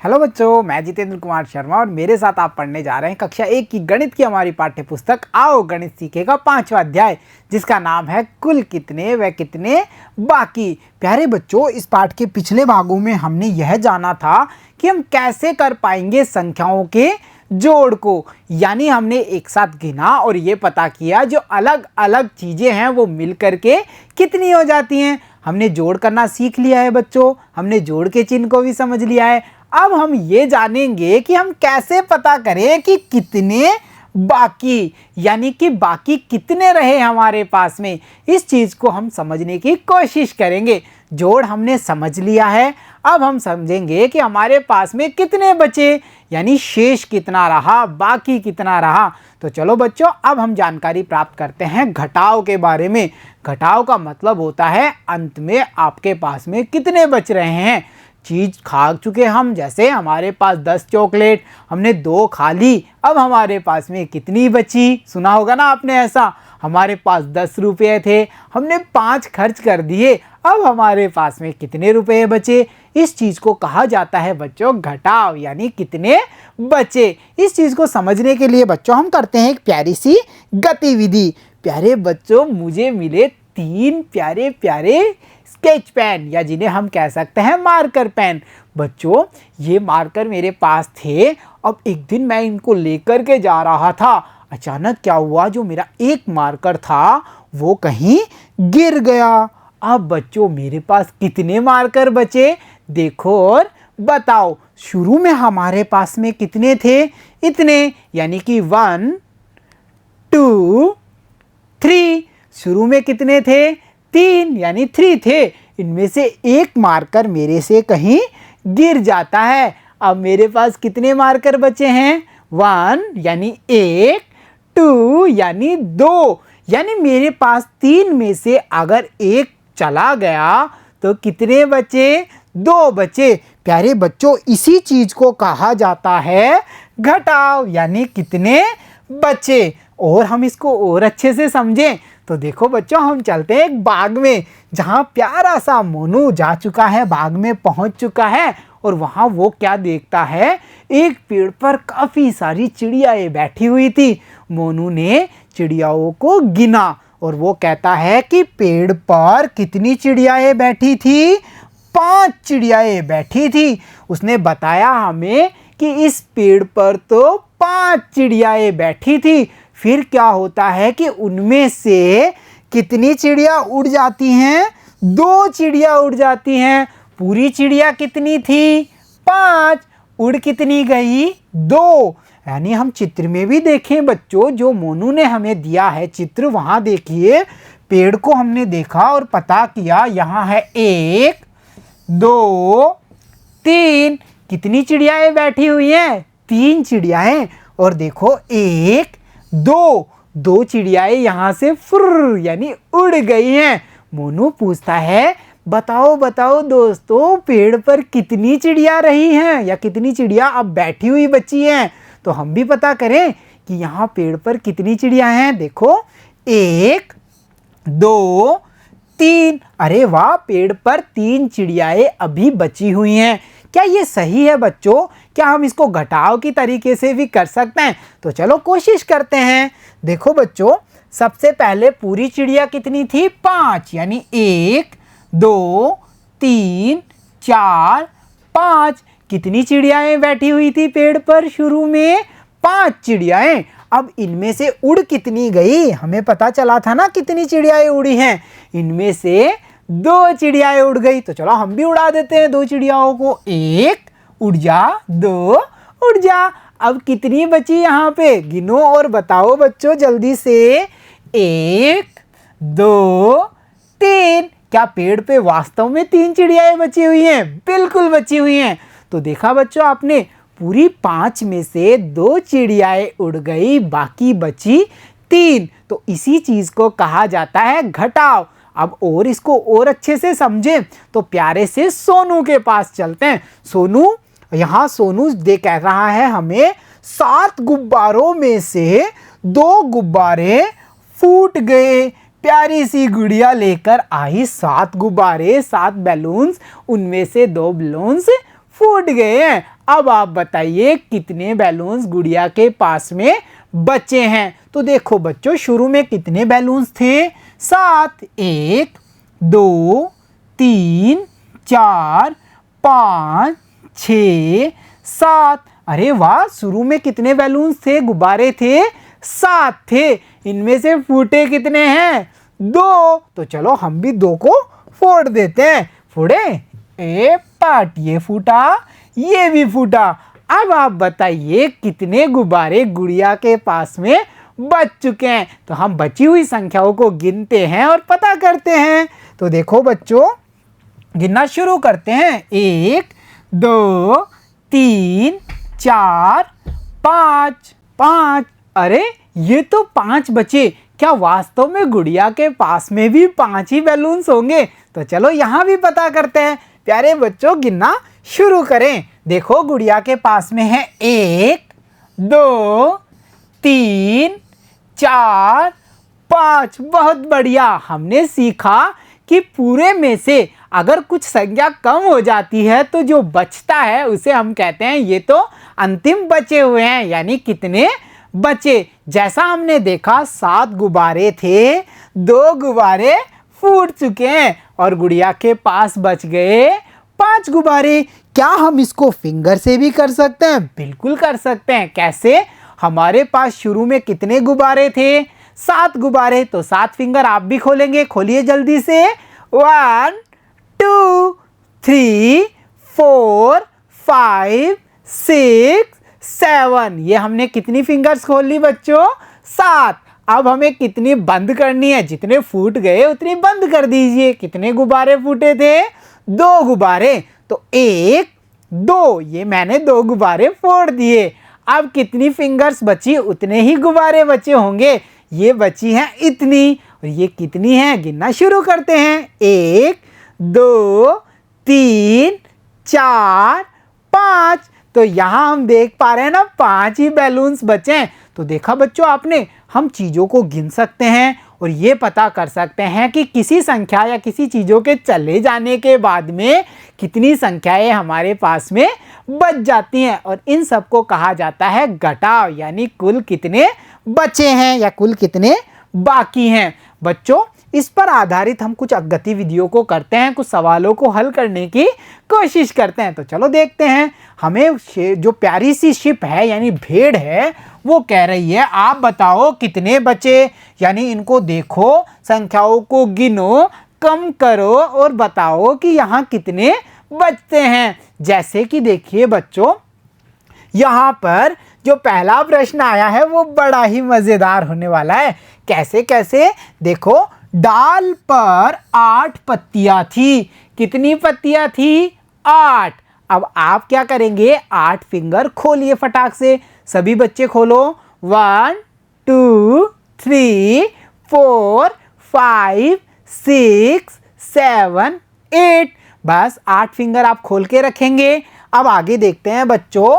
Hello बच्चों, मैं जितेंद्र कुमार शर्मा और मेरे साथ आप पढ़ने जा रहे हैं कक्षा 1 की गणित की हमारी पाठ्य पुस्तक आओ गणित सीखेगा 5वां अध्याय, जिसका नाम है कुल कितने व कितने बाकी। प्यारे बच्चों, इस पाठ के पिछले भागों में हमने यह जाना था कि हम कैसे कर पाएंगे संख्याओं के जोड़ को, यानी हमने एक साथ गिना और ये पता किया जो अलग अलग चीज़ें हैं वो मिल करके कितनी हो जाती हैं। हमने जोड़ करना सीख लिया है बच्चों, हमने जोड़ के चिन्ह को भी समझ लिया है। अब हम ये जानेंगे कि हम कैसे पता करें कि कितने बाकी, यानी कि बाकी कितने रहे हमारे पास में। इस चीज़ को हम समझने की कोशिश करेंगे। जोड़ हमने समझ लिया है, अब हम समझेंगे कि हमारे पास में कितने बचे, यानी शेष कितना रहा, बाकी कितना रहा। तो चलो बच्चों, अब हम जानकारी प्राप्त करते हैं घटाव के बारे में। घटाव का मतलब होता है अंत में आपके पास में कितने बच रहे हैं। चीज़ खा चुके हम, जैसे हमारे पास 10 चॉकलेट, हमने 2 खा ली, अब हमारे पास में कितनी बची। सुना होगा ना आपने ऐसा। हमारे पास 10 रुपये थे, हमने 5 खर्च कर दिए, अब हमारे पास में कितने रुपये बचे। इस चीज़ को कहा जाता है बच्चों घटाव, यानी कितने बचे। इस चीज़ को समझने के लिए बच्चों हम करते हैं एक प्यारी सी गतिविधि। प्यारे बच्चों, मुझे मिले 3 प्यारे प्यारे स्केच पेन, या जिन्हें हम कह सकते हैं मार्कर पेन। बच्चों, ये मार्कर मेरे पास थे। अब एक दिन मैं इनको लेकर के जा रहा था, अचानक क्या हुआ, जो मेरा एक मार्कर था वो कहीं गिर गया। अब बच्चों, मेरे पास कितने मार्कर बचे देखो और बताओ। शुरू में हमारे पास में कितने थे, इतने, यानी कि 1 2 3। शुरू में कितने थे, 3, यानी 3 थे। इनमें से एक मार्कर मेरे से कहीं गिर जाता है। अब मेरे पास कितने मार्कर बचे हैं, 1 यानी 1, 2 यानी 2, यानी मेरे पास 3 में से अगर एक चला गया तो कितने बचे, 2 बचे। प्यारे बच्चों, इसी चीज को कहा जाता है घटाव, यानी कितने बचे। और हम इसको और अच्छे से समझें तो देखो बच्चों, हम चलते हैं एक बाग में, जहाँ प्यारा सा मोनू जा चुका है, बाग में पहुँच चुका है। और वहाँ वो क्या देखता है, एक पेड़ पर काफ़ी सारी चिड़ियाएँ बैठी हुई थी। मोनू ने चिड़ियाओं को गिना और वो कहता है कि पेड़ पर कितनी चिड़ियाएँ बैठी थी, 5 चिड़ियाएँ बैठी थी। उसने बताया हमें कि इस पेड़ पर तो 5 चिड़ियाएँ बैठी थी। फिर क्या होता है कि उनमें से कितनी चिड़िया उड़ जाती हैं, 2 चिड़िया उड़ जाती हैं। पूरी चिड़िया कितनी थी, 5, उड़ कितनी गई, 2। यानी हम चित्र में भी देखें बच्चों, जो मोनू ने हमें दिया है चित्र, वहाँ देखिए पेड़ को हमने देखा और पता किया, यहाँ है 1 2 3। कितनी चिड़ियाएँ बैठी हुई हैं, 3 चिड़ियाएँ। और देखो 1 2 चिड़ियाएँ यहाँ से फुर्र यानी उड़ गई हैं। मोनू पूछता है, बताओ बताओ दोस्तों, पेड़ पर कितनी चिड़िया रही हैं, या कितनी चिड़िया अब बैठी हुई बची हैं। तो हम भी पता करें कि यहाँ पेड़ पर कितनी चिड़िया हैं। देखो 1 2 3। अरे वाह, पेड़ पर 3 चिड़ियाएँ अभी बची हुई हैं। क्या ये सही है बच्चों? क्या हम इसको घटाव की तरीके से भी कर सकते हैं? तो चलो कोशिश करते हैं। देखो बच्चों, सबसे पहले पूरी चिड़िया कितनी थी, 5, यानी 1 2 3 4 5। कितनी चिड़ियाएँ बैठी हुई थी पेड़ पर शुरू में, 5 चिड़ियाएँ। अब इनमें से उड़ कितनी गई, हमें पता चला था ना कितनी चिड़ियाएँ उड़ी हैं। इनमें से 2 चिड़ियाएँ उड़ गई। तो चलो हम भी उड़ा देते हैं 2 चिड़ियाओं को। 1 उड़ जा, 2 उड़ जा। अब कितनी बची यहाँ पे, गिनो और बताओ बच्चों जल्दी से। 1 2 3। क्या पेड़ पे वास्तव में 3 चिड़ियाएँ बची हुई हैं? बिल्कुल बची हुई हैं। तो देखा बच्चों आपने, पूरी 5 में से 2 चिड़ियाएँ उड़ गई, बाकी बची 3। तो इसी चीज़ को कहा जाता है घटाव। अब और इसको और अच्छे से समझें तो प्यारे से सोनू के पास चलते हैं। सोनू, यहाँ सोनू कह रहा है हमें, 7 गुब्बारों में से 2 गुब्बारे फूट गए। प्यारी सी गुड़िया लेकर आई 7 गुब्बारे, 7 बैलून्स, उनमें से 2 बैलून्स फूट गए हैं। अब आप बताइए कितने बैलून्स गुड़िया के पास में बचे हैं। तो देखो बच्चों, शुरू में कितने बैलून्स थे? 7। 1 2 3 4 5 6 7। अरे वाह, शुरू में कितने बैलून्स थे, गुब्बारे थे? 7 थे। इनमें से फूटे कितने हैं? 2। तो चलो हम भी 2 को फोड़ देते हैं। फोड़े? ए पार्ट ये फूटा, ये भी फूटा। अब आप बताइए कितने गुब्बारे गुड़िया के पास में बच चुके हैं। तो हम बची हुई संख्याओं को गिनते हैं और पता करते हैं। तो देखो बच्चों, गिनना शुरू करते हैं। 1 2 3 4 5 5। अरे ये तो 5 बचे। क्या वास्तव में गुड़िया के पास में भी 5 ही बैलून्स होंगे? तो चलो यहाँ भी पता करते हैं। प्यारे बच्चों, गिनना शुरू करें। देखो गुड़िया के पास में है 1 2 3 4 5। बहुत बढ़िया। हमने सीखा कि पूरे में से अगर कुछ संख्या कम हो जाती है तो जो बचता है उसे हम कहते हैं ये तो अंतिम बचे हुए हैं, यानी कितने बचे। जैसा हमने देखा 7 गुब्बारे थे, 2 गुब्बारे फूट चुके हैं और गुड़िया के पास बच गए 5 गुब्बारे। क्या हम इसको फिंगर से भी कर सकते हैं? बिल्कुल कर सकते हैं। कैसे? हमारे पास शुरू में कितने गुब्बारे थे? 7 गुब्बारे। तो 7 फिंगर आप भी खोलेंगे। खोलिए जल्दी से। 1 2 3 4 5 6 7। ये हमने कितनी फिंगर्स खोल ली बच्चों? 7। अब हमें कितनी बंद करनी है? जितने फूट गए उतनी बंद कर दीजिए। कितने गुब्बारे फूटे थे? 2 गुब्बारे। तो 1 2, ये मैंने 2 गुब्बारे फोड़ दिए। अब कितनी फिंगर्स बची? उतने ही गुब्बारे बचे होंगे। ये बची हैं इतनी। और ये कितनी है? गिनना शुरू करते हैं। 1 2 3 4 5। तो यहाँ हम देख पा रहे हैं ना, 5 ही बैलून्स बचे हैं। तो देखा बच्चों आपने, हम चीज़ों को गिन सकते हैं और ये पता कर सकते हैं कि किसी संख्या या किसी चीज़ों के चले जाने के बाद में कितनी संख्याएं हमारे पास में बच जाती हैं। और इन सबको कहा जाता है घटाव, यानी कुल कितने बचे हैं या कुल कितने बाकी हैं। बच्चों, इस पर आधारित हम कुछ गतिविधियों को करते हैं, कुछ सवालों को हल करने की कोशिश करते हैं। तो चलो देखते हैं। हमें जो प्यारी सी शिप है यानी भेड़ है, वो कह रही है आप बताओ कितने बचे। यानी इनको देखो, संख्याओं को गिनो, कम करो और बताओ कि यहाँ कितने बचते हैं। जैसे कि देखिए बच्चों, यहाँ पर जो पहला प्रश्न आया है वो बड़ा ही मज़ेदार होने वाला है। कैसे कैसे? देखो, डाल पर 8 पत्तियां थी। कितनी पत्तियां थी? 8। अब आप क्या करेंगे? 8 फिंगर खोलिए फटाक से। सभी बच्चे खोलो। 1 2 3 4 5 6 7 8। बस 8 फिंगर आप खोल के रखेंगे। अब आगे देखते हैं बच्चों।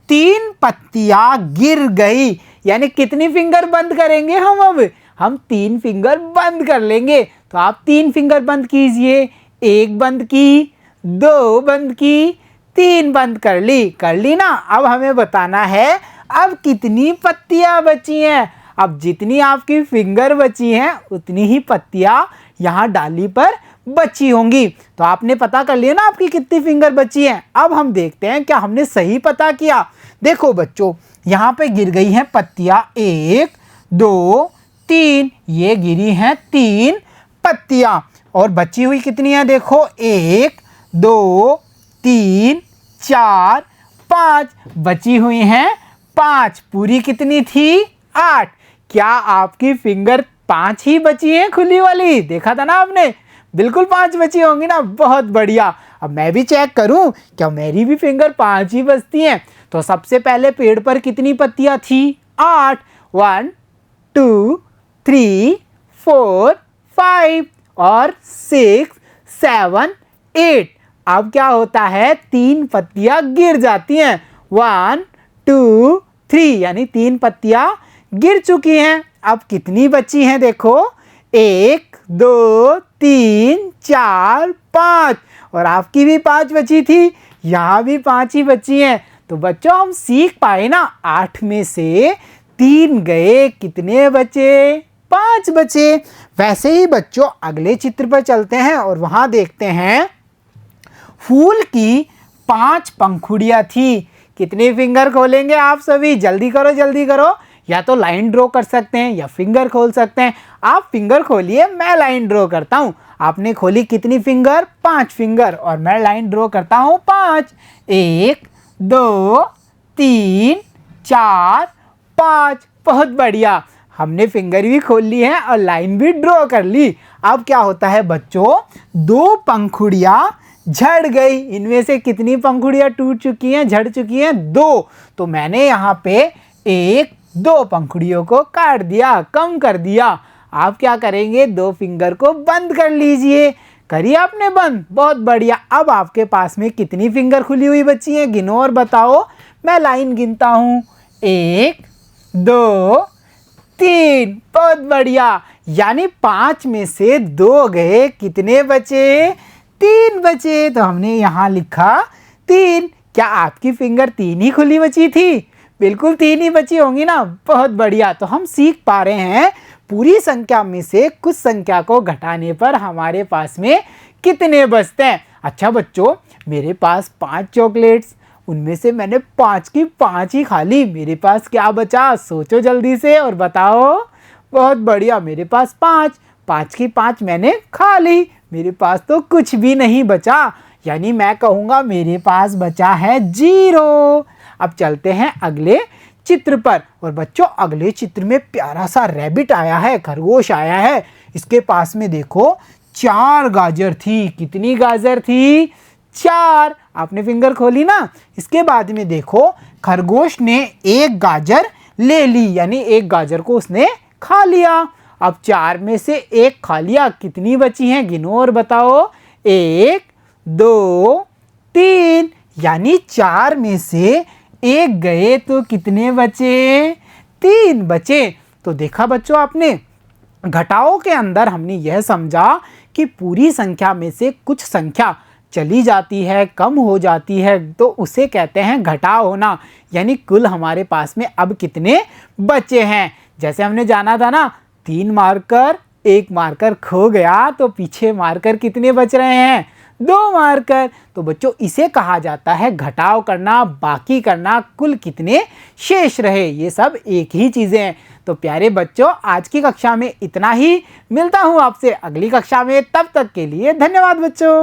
3 पत्तियां गिर गई, यानी कितनी फिंगर बंद करेंगे हम? अब हम 3 फिंगर बंद कर लेंगे। तो आप 3 फिंगर बंद कीजिए। 1 बंद की, 2 बंद की, 3 बंद कर ली ना। अब हमें बताना है अब कितनी पत्तियां बची हैं। अब जितनी आपकी फिंगर बची हैं उतनी ही पत्तियां यहाँ डाली पर बची होंगी। तो आपने पता कर लिया ना आपकी कितनी फिंगर बची हैं। अब हम देखते हैं क्या हमने सही पता किया। देखो बच्चों, यहाँ पे गिर गई हैं पत्तियां 1 2 3। ये गिरी हैं 3 पत्तियां और बची हुई कितनी है? देखो 1 2 3 4 5। बची हुई हैं 5। पूरी कितनी थी? 8। क्या आपकी फिंगर 5 ही बची है खुली वाली? देखा था ना आपने, बिल्कुल 5 बची होंगी ना। बहुत बढ़िया। अब मैं भी चेक करूं क्या मेरी भी फिंगर 5 ही बचती हैं। तो सबसे पहले पेड़ पर कितनी पत्तियां थी? 8। 1 2 3 4 5 और 6 7 8। अब क्या होता है? 3 पत्तियां गिर जाती हैं। 1 2 3, यानी 3 पत्तियां गिर चुकी हैं। अब कितनी बची हैं? देखो 1 2 3 4 5 और आपकी भी 5 बची थी, यहाँ भी 5 ही बची हैं। तो बच्चों हम सीख पाए ना, 8 में से 3 गए, कितने बचे? 5 बचे। वैसे ही बच्चों अगले चित्र पर चलते हैं और वहां देखते हैं फूल की 5 पंखुड़ियां थी। कितने फिंगर खोलेंगे आप सभी? जल्दी करो जल्दी करो। या तो लाइन ड्रॉ कर सकते हैं या फिंगर खोल सकते हैं। आप फिंगर खोलिए, मैं लाइन ड्रॉ करता हूं। आपने खोली कितनी फिंगर? 5 फिंगर। और मैं लाइन ड्रॉ करता हूं 5। 1 2 3 4 5। बहुत बढ़िया, हमने फिंगर भी खोल ली है और लाइन भी ड्रॉ कर ली। अब क्या होता है बच्चों? 2 पंखुड़ियां झड़ गई। इनमें से कितनी पंखुड़ियां टूट चुकी हैं, झड़ चुकी हैं? 2। तो मैंने यहाँ पे 1 2 पंखुड़ियों को काट दिया, कम कर दिया। आप क्या करेंगे? 2 फिंगर को बंद कर लीजिए। करिए आपने बंद, बहुत बढ़िया। अब आपके पास में कितनी फिंगर खुली हुई बची हैं? गिनो और बताओ। मैं लाइन गिनता हूँ। 1 2 3। बहुत बढ़िया। यानी 5 में से 2 गए, कितने बचे? 3 बचे। तो हमने यहाँ लिखा 3। क्या आपकी फिंगर 3 ही खुली बची थी? बिल्कुल 3 ही बची होंगी ना। बहुत बढ़िया। तो हम सीख पा रहे हैं पूरी संख्या में से कुछ संख्या को घटाने पर हमारे पास में कितने बचते हैं। अच्छा बच्चों, मेरे पास 5 चॉकलेट्स, उनमें से मैंने 5 की 5 ही खा ली। मेरे पास क्या बचा? सोचो जल्दी से और बताओ। बहुत बढ़िया, मेरे पास 5 की 5 मैंने खा ली। मेरे पास तो कुछ भी नहीं बचा। यानी मैं कहूँगा मेरे पास बचा है 0। अब चलते हैं अगले चित्र पर। और बच्चों अगले चित्र में प्यारा सा रैबिट आया है, खरगोश आया है। इसके पास में देखो 4 गाजर थी। कितनी गाजर थी? 4। आपने फिंगर खोली ना। इसके बाद में देखो खरगोश ने 1 गाजर ले ली, यानी 1 गाजर को उसने खा लिया। अब 4 में से 1 खा लिया, कितनी बची हैं? गिनो और बताओ। 1 2 3। यानी 4 में से 1 गए तो कितने बचे? 3 बचे। तो देखा बच्चों आपने, घटाओ के अंदर हमने यह समझा कि पूरी संख्या में से कुछ संख्या चली जाती है, कम हो जाती है, तो उसे कहते हैं घटाव होना। यानी कुल हमारे पास में अब कितने बचे हैं। जैसे हमने जाना था ना, 3 मार्कर, 1 मार्कर खो गया, तो पीछे मार्कर कितने बच रहे हैं? 2 मार्कर। तो बच्चों इसे कहा जाता है घटाव करना, बाकी करना, कुल कितने शेष रहे। ये सब एक ही चीजें हैं। तो प्यारे बच्चों आज की कक्षा में इतना ही। मिलता हूँ आपसे अगली कक्षा में, तब तक के लिए धन्यवाद बच्चों।